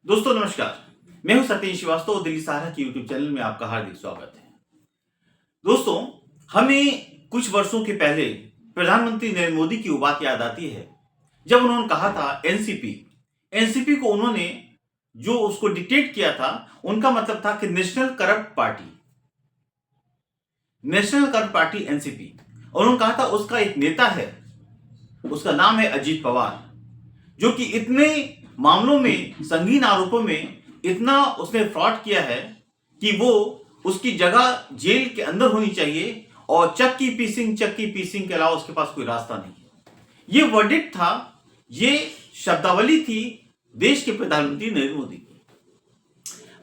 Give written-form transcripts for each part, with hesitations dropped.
दोस्तों नमस्कार। मैं हूं सत्येंद्र श्रीवास्तव और दिल्ली सहारा की यूट्यूब चैनल में आपका हार्दिक स्वागत है। दोस्तों, हमें कुछ वर्षों के पहले प्रधानमंत्री नरेंद्र मोदी की वो बात याद आती है जब उन्होंने कहा था एनसीपी। एनसीपी को उन्होंने जो उसको डिक्टेट किया था, उनका मतलब था कि national corrupt party, national corrupt party NCP. और उन्होंने कहा था उसका एक नेता है, उसका नाम है अजीत पवार, जो कि इतने मामलों में, संगीन आरोपों में इतना उसने फ्रॉड किया है कि वो उसकी जगह जेल के अंदर होनी चाहिए और चक्की पीसिंग के अलावा उसके पास कोई रास्ता नहीं है। ये वर्डिक्ट था, ये शब्दावली थी देश के प्रधानमंत्री नरेंद्र मोदी की।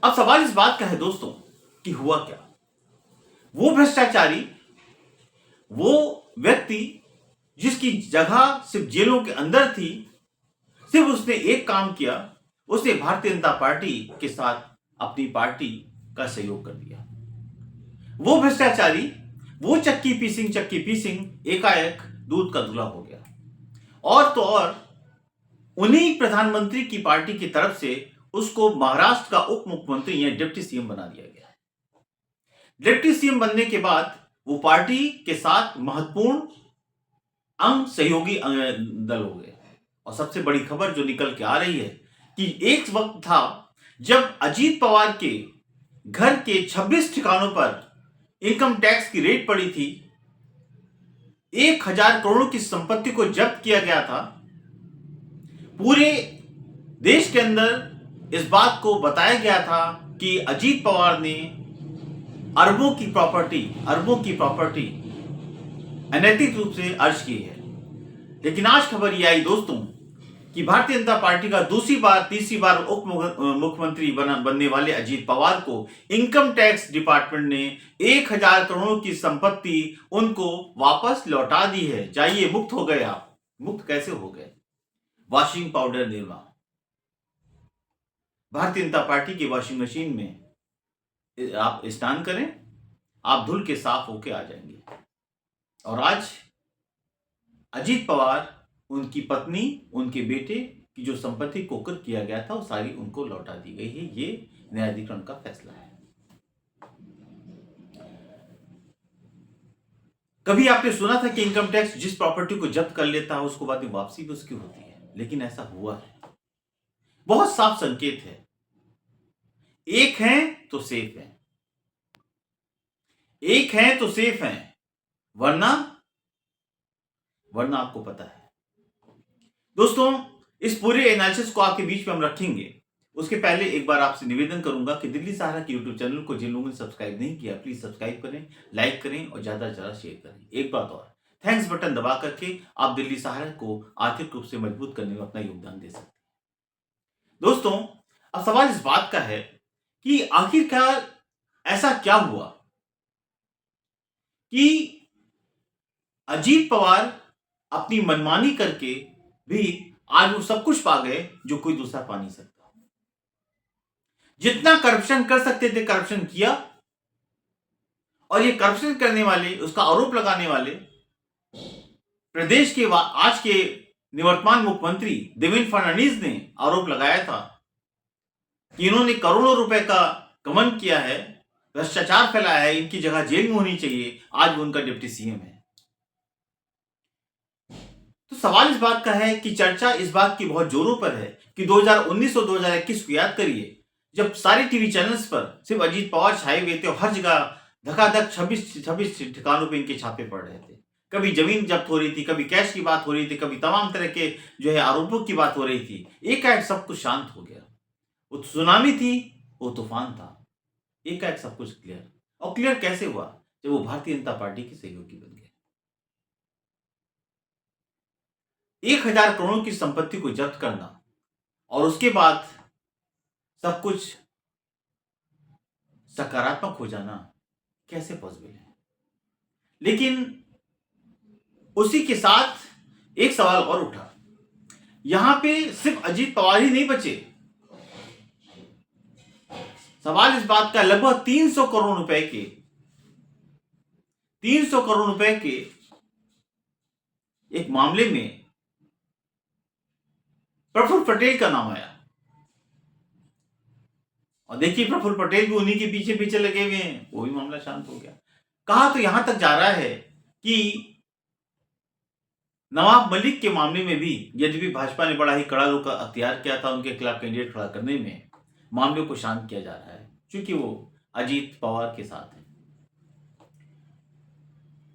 अब सवाल इस बात का है दोस्तों कि हुआ क्या? वो भ्रष्टाचारी, वो व्यक्ति जिसकी जगह सिर्फ जेलों के अंदर थी, सिर्फ उसने एक काम किया, उसने भारतीय जनता पार्टी के साथ अपनी पार्टी का सहयोग कर दिया। वो भ्रष्टाचारी, वो चक्की पीसिंग एकाएक दूध का धुला हो गया। और तो और उन्हीं प्रधानमंत्री की पार्टी की तरफ से उसको महाराष्ट्र का उप मुख्यमंत्री या डिप्टी सीएम बना दिया गया। डिप्टी सीएम बनने के बाद वो पार्टी के साथ महत्वपूर्ण अंग सहयोगी दल हो गए। और सबसे बड़ी खबर जो निकल के आ रही है कि एक वक्त था जब अजीत पवार के घर के 26 ठिकानों पर इनकम टैक्स की रेड पड़ी थी, 1000 करोड़ की संपत्ति को जब्त किया गया था। पूरे देश के अंदर इस बात को बताया गया था कि अजीत पवार ने अरबों की प्रॉपर्टी अनैतिक रूप से अर्ज की है। लेकिन आज खबर यह आई दोस्तों कि भारतीय जनता पार्टी का तीसरी बार उप मुख्यमंत्री बनने वाले अजीत पवार को इनकम टैक्स डिपार्टमेंट ने 1000 करोड़ की संपत्ति उनको वापस लौटा दी है। जाइए, मुक्त हो गए आप। मुक्त कैसे हो गए? Washing powder Nirma, Bharatiya Janata party की वॉशिंग मशीन में आप स्नान करें, आप धुल के साफ होके आ जाएंगे। और आज अजीत पवार, उनकी पत्नी, उनके बेटे की जो संपत्ति कोकर किया गया था वो सारी उनको लौटा दी गई है। ये न्यायाधिकरण का फैसला है। कभी आपने सुना था कि इनकम टैक्स जिस प्रॉपर्टी को जब्त कर लेता है उसको बाद में वापसी भी उसकी होती है? लेकिन ऐसा हुआ है। बहुत साफ संकेत है, एक है तो सेफ है, एक है तो सेफ है, वरना आपको पता है दोस्तों। इस पूरे एनालिसिस को आपके बीच में हम रखेंगे। उसके पहले एक बार आपसे निवेदन करूंगा कि दिल्ली सहारा के यूट्यूब चैनल को जिन लोगों ने सब्सक्राइब नहीं किया, प्लीज सब्सक्राइब करें, लाइक करें और ज्यादा से ज्यादा शेयर करें। एक बात और, थैंक्स बटन दबा करके आप दिल्ली सहारा को आर्थिक रूप से मजबूत करने में अपना योगदान दे सकते हैं। दोस्तों, अब सवाल इस बात का है कि आखिरकार ऐसा क्या हुआ कि अजीत पवार अपनी मनमानी करके भी आज वो सब कुछ पा गए जो कोई दूसरा पा नहीं सकता। जितना करप्शन कर सकते थे करप्शन किया। और ये करप्शन करने वाले, उसका आरोप लगाने वाले प्रदेश के आज के निवर्तमान मुख्यमंत्री देवेंद्र फडणवीस ने आरोप लगाया था कि इन्होंने करोड़ों रुपए का गबन किया है, भ्रष्टाचार फैलाया है, इनकी जगह जेल में होनी चाहिए। आज वो उनका डिप्टी सीएम है। तो सवाल इस बात का है कि चर्चा इस बात की बहुत जोरों पर है कि 2019 और 2021 को याद करिए, जब सारे टीवी चैनल्स पर सिर्फ अजीत पवार छाए हुए थे और हर जगह धकाधक 26 ठिकानों पे इनके छापे पड़ रहे थे। कभी जमीन जब्त हो रही थी, कभी कैश की बात हो रही थी, कभी तमाम तरह के जो है आरोपों की बात हो रही थी। एकाएक सब कुछ शांत हो गया। वो सुनामी थी, वो तूफान था, एकाएक सब कुछ क्लियर। और क्लियर कैसे हुआ? जब वो भारतीय जनता पार्टी के सहयोगी बन गए। 1000 करोड़ की संपत्ति को जब्त करना और उसके बाद सब कुछ सकारात्मक हो जाना कैसे पॉसिबल है? लेकिन उसी के साथ एक सवाल और उठा। यहां पे सिर्फ अजीत पवार ही नहीं बचे। सवाल इस बात का, लगभग 300 करोड़ रुपए के एक मामले में प्रफुल्ल पटेल का नाम आया। और देखिए प्रफुल्ल पटेल भी उन्हीं के पीछे पीछे लगे हुए हैं, वो भी मामला शांत हो गया। कहा तो यहां तक जा रहा है कि नवाब मलिक के मामले में भी यद्यपि भाजपा ने बड़ा ही कड़ा रुख अख्तियार किया था उनके खिलाफ कैंडिडेट खड़ा करने में, मामले को शांत किया जा रहा है क्योंकि वो अजीत पवार के साथ है।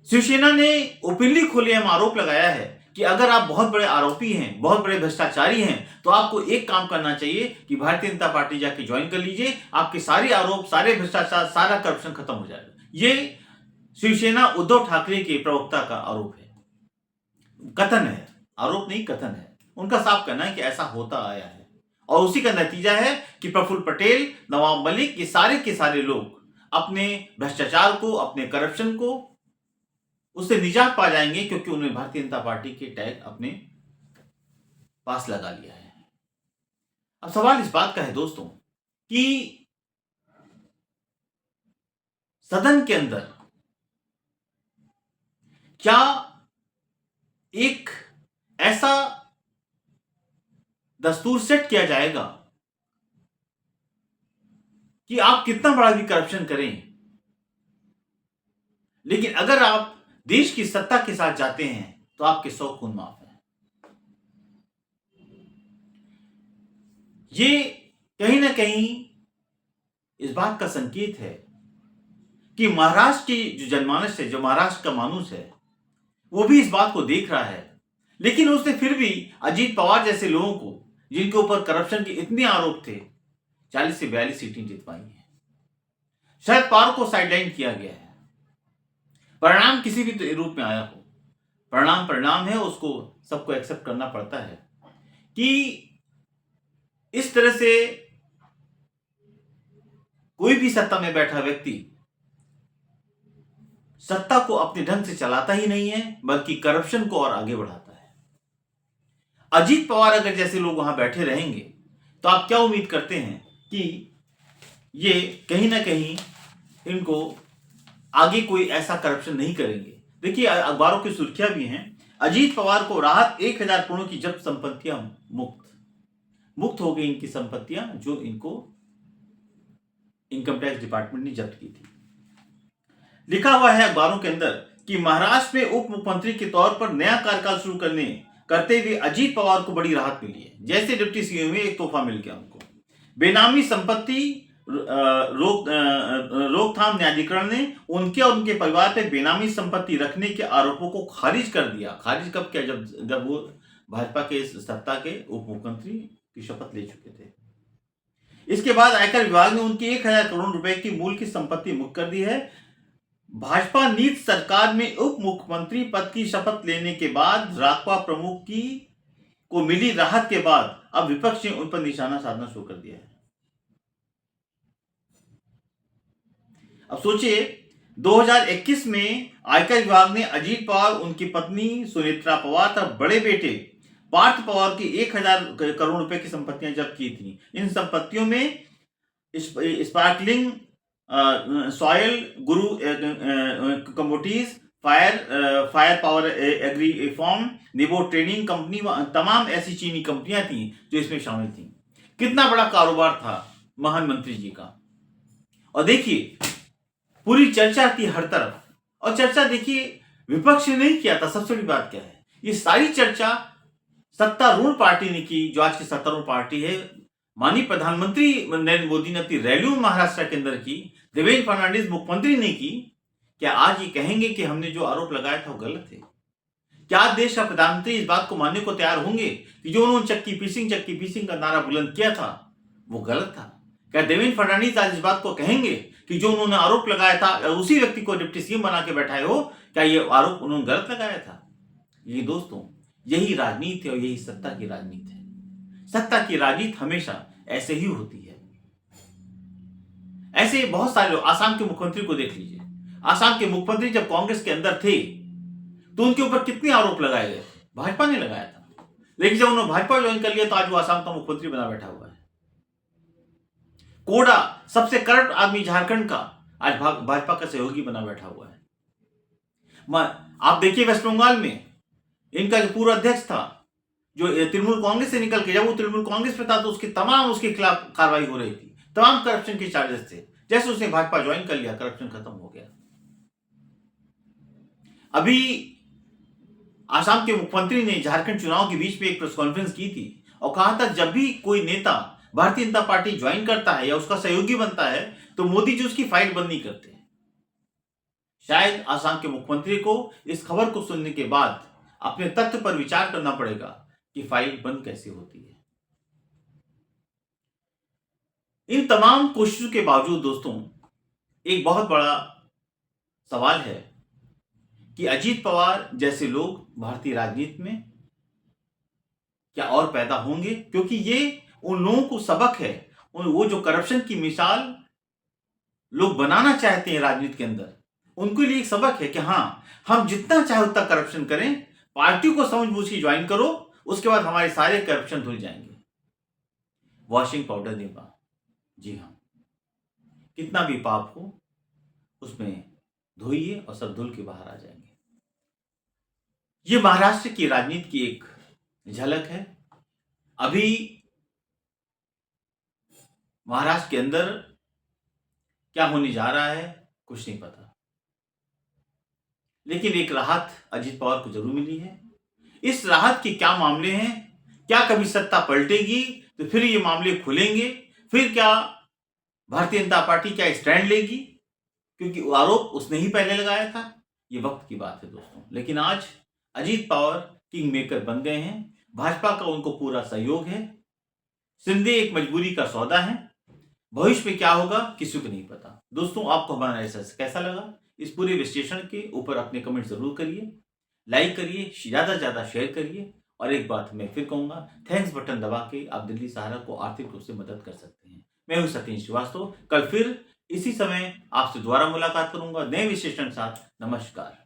शिवसेना ने ओपनली खुलेआम आरोप लगाया है कि अगर आप बहुत बड़े आरोपी हैं, बहुत बड़े भ्रष्टाचारी हैं, तो आपको एक काम करना चाहिए कि भारतीय जनता पार्टी जाके ज्वाइन कर लीजिए, आपके सारे आरोप, सारे भ्रष्टाचार, सारा करप्शन खत्म हो जाएगा। ये शिवसेना उद्धव ठाकरे के प्रवक्ता का आरोप है, कथन है, आरोप नहीं कथन है। उनका साफ कहना है कि ऐसा होता आया है और उसी का नतीजा है कि प्रफुल्ल पटेल, नवाब मलिक, ये सारे के सारे लोग अपने भ्रष्टाचार को, अपने करप्शन को, उससे निजात पा जाएंगे क्योंकि उन्होंने भारतीय जनता पार्टी के टैग अपने पास लगा लिया है। अब सवाल इस बात का है दोस्तों कि सदन के अंदर क्या एक ऐसा दस्तूर सेट किया जाएगा कि आप कितना बड़ा भी करप्शन करें, लेकिन अगर आप देश की सत्ता के साथ जाते हैं तो आपके 100 खून माफ है। ये कहीं ना कहीं इस बात का संकेत है कि महाराष्ट्र की जो जनमानस है, जो महाराष्ट्र का मानुस है, वो भी इस बात को देख रहा है, लेकिन उसने फिर भी अजीत पवार जैसे लोगों को, जिनके ऊपर करप्शन के इतने आरोप थे, 40 से 42 सीटें जितवाई हैं। शरद पवार को साइडलाइन किया गया है। परिणाम किसी भी रूप में आया हो, परिणाम है, उसको सबको एक्सेप्ट करना पड़ता है कि इस तरह से कोई भी सत्ता में बैठा व्यक्ति सत्ता को अपने ढंग से चलाता ही नहीं है, बल्कि करप्शन को और आगे बढ़ाता है। अजीत पवार अगर जैसे लोग वहां बैठे रहेंगे तो आप क्या उम्मीद करते हैं कि ये कहीं ना कहीं इनको आगे कोई ऐसा करप्शन नहीं करेंगे। देखिए अखबारों की सुर्खियां भी हैं, अजीत पवार को राहत, 1000 करोड़ की जब्त संपत्तियां मुक्त हो गई इनकी संपत्तियां जो इनको इनकम टैक्स डिपार्टमेंट ने जब्त की थी। लिखा हुआ है अखबारों के अंदर कि महाराष्ट्र में उप मुख्यमंत्री के तौर पर नया कार्यकाल शुरू करते हुए अजीत पवार को बड़ी राहत मिली है। जैसे डिप्टी सीएम में एक तोहफा मिल गया उनको। बेनामी संपत्ति रोकथाम न्यायाधिकरण ने उनके और उनके परिवार पर बेनामी संपत्ति रखने के आरोपों को खारिज कर दिया। खारिज कब किया? जब वो भाजपा के सत्ता के उप मुख्यमंत्री की शपथ ले चुके थे। इसके बाद आयकर विभाग ने उनकी 1000 करोड़ रुपए की मूल की संपत्ति मुक्त कर दी है। भाजपा नीति सरकार में उप मुख्यमंत्री पद की शपथ लेने के बाद राकपा प्रमुख को मिली राहत के बाद अब विपक्ष ने उन पर निशाना साधना शुरू कर दिया है। अब सोचिए 2021 में आयकर विभाग ने अजीत पवार, उनकी पत्नी सुनेत्रा पवार तथा बड़े बेटे पार्थ पवार की 1000 करोड़ रुपए की संपत्तियां जब्त की थी। इन संपत्तियों में sparkling soil, Guru commodities, fire power agri farm, निबो ट्रेनिंग कंपनी, तमाम ऐसी चीनी कंपनियां थी जो इसमें शामिल थी। कितना बड़ा कारोबार था महान मंत्री जी का। और देखिए पूरी चर्चा थी हर तरफ, और चर्चा देखिए विपक्ष ने नहीं किया था। सबसे बड़ी बात क्या है, ये सारी चर्चा सत्तारूढ़ पार्टी ने की, जो आज की सत्तारूढ़ पार्टी है। माननीय प्रधानमंत्री नरेंद्र मोदी ने अपनी रैलियों में महाराष्ट्र के अंदर की, देवेंद्र फडणवीस मुख्यमंत्री ने की। क्या आज ये कहेंगे कि हमने जो आरोप लगाया था वो गलत है? क्या देश का प्रधानमंत्री इस बात को मानने को तैयार होंगे कि जो उन्होंने चक्की पीसिंग का नारा बुलंद किया था वो गलत था? क्या देवेंद्र फडणवीस आज इस बात को कहेंगे कि जो उन्होंने आरोप लगाया था, उसी व्यक्ति को डिप्टी सीएम बना के बैठाए हो, क्या ये आरोप उन्होंने गलत लगाया था? ये दोस्तों यही राजनीति है और यही सत्ता की राजनीति है। सत्ता की राजनीति हमेशा ऐसे ही होती है। ऐसे बहुत सारे लोग, आसाम के मुख्यमंत्री को देख लीजिए। आसाम के मुख्यमंत्री जब कांग्रेस के अंदर थे तो उनके ऊपर कितने आरोप लगाए गए? भाजपा ने लगाया था, लेकिन जब उन्होंने भाजपा ज्वाइन कर लिया तो आज वो आसाम का मुख्यमंत्री बना बैठा हुआ है। कोडा, सबसे करप्ट आदमी झारखंड का, आज भाजपा का सहयोगी बना बैठा हुआ है। आप देखिए वेस्ट बंगाल में इनका जो पूर्व अध्यक्ष था, जो तृणमूल कांग्रेस से निकल के, जब वो तृणमूल कांग्रेस में था तो उसके खिलाफ कार्रवाई हो रही थी। तमाम करप्शन के चार्जेस थे। जैसे उसने भाजपा ज्वाइन कर लिया, करप्शन खत्म हो गया। अभी आसाम के मुख्यमंत्री ने झारखंड चुनाव के बीच में एक प्रेस कॉन्फ्रेंस की थी और कहा था जब भी कोई नेता भारतीय जनता पार्टी ज्वाइन करता है या उसका सहयोगी बनता है तो मोदी जी उसकी फाइल बंद नहीं करते। शायद आसाम के मुख्यमंत्री को इस खबर को सुनने के बाद अपने तथ्य पर विचार करना पड़ेगा कि फाइल बंद कैसे होती है। इन तमाम कोशिशों के बावजूद दोस्तों एक बहुत बड़ा सवाल है कि अजीत पवार जैसे लोग भारतीय राजनीति में क्या और पैदा होंगे, क्योंकि ये उन लोगों को सबक है, वो जो करप्शन की मिसाल लोग बनाना चाहते हैं राजनीति के अंदर, उनके लिए एक सबक है कि हाँ, हम जितना चाहे उतना करप्शन करें, पार्टी को समझ बूझ के ज्वाइन करो, उसके बाद हमारे सारे करप्शन धुल जाएंगे। वॉशिंग पाउडर देगा, जी हाँ, कितना भी पाप हो उसमें धोइए और सब धुल के बाहर आ जाएंगे। ये महाराष्ट्र की राजनीति की एक झलक है। अभी महाराष्ट्र के अंदर क्या होने जा रहा है कुछ नहीं पता, लेकिन एक राहत अजीत पवार को जरूर मिली है। इस राहत के क्या मामले हैं, क्या कभी सत्ता पलटेगी तो फिर ये मामले खुलेंगे, फिर क्या भारतीय जनता पार्टी क्या स्टैंड लेगी, क्योंकि आरोप उसने ही पहले लगाया था। ये वक्त की बात है दोस्तों। लेकिन आज अजीत पवार किंग मेकर बन गए हैं, भाजपा का उनको पूरा सहयोग है। सिंधे एक मजबूरी का सौदा है, भविष्य में क्या होगा किसी को नहीं पता। दोस्तों आपको हमारा एनालिसिस कैसा लगा, इस पूरे विश्लेषण के ऊपर अपने कमेंट जरूर करिए, लाइक करिए, ज्यादा से ज्यादा शेयर करिए। और एक बात मैं फिर कहूंगा, थैंक्स बटन दबा के आप दिल्ली सहारा को आर्थिक रूप से मदद कर सकते हैं। मैं हूं सतीश श्रीवास्तव, कल फिर इसी समय आपसे दोबारा मुलाकात करूंगा नए विश्लेषण के साथ। नमस्कार।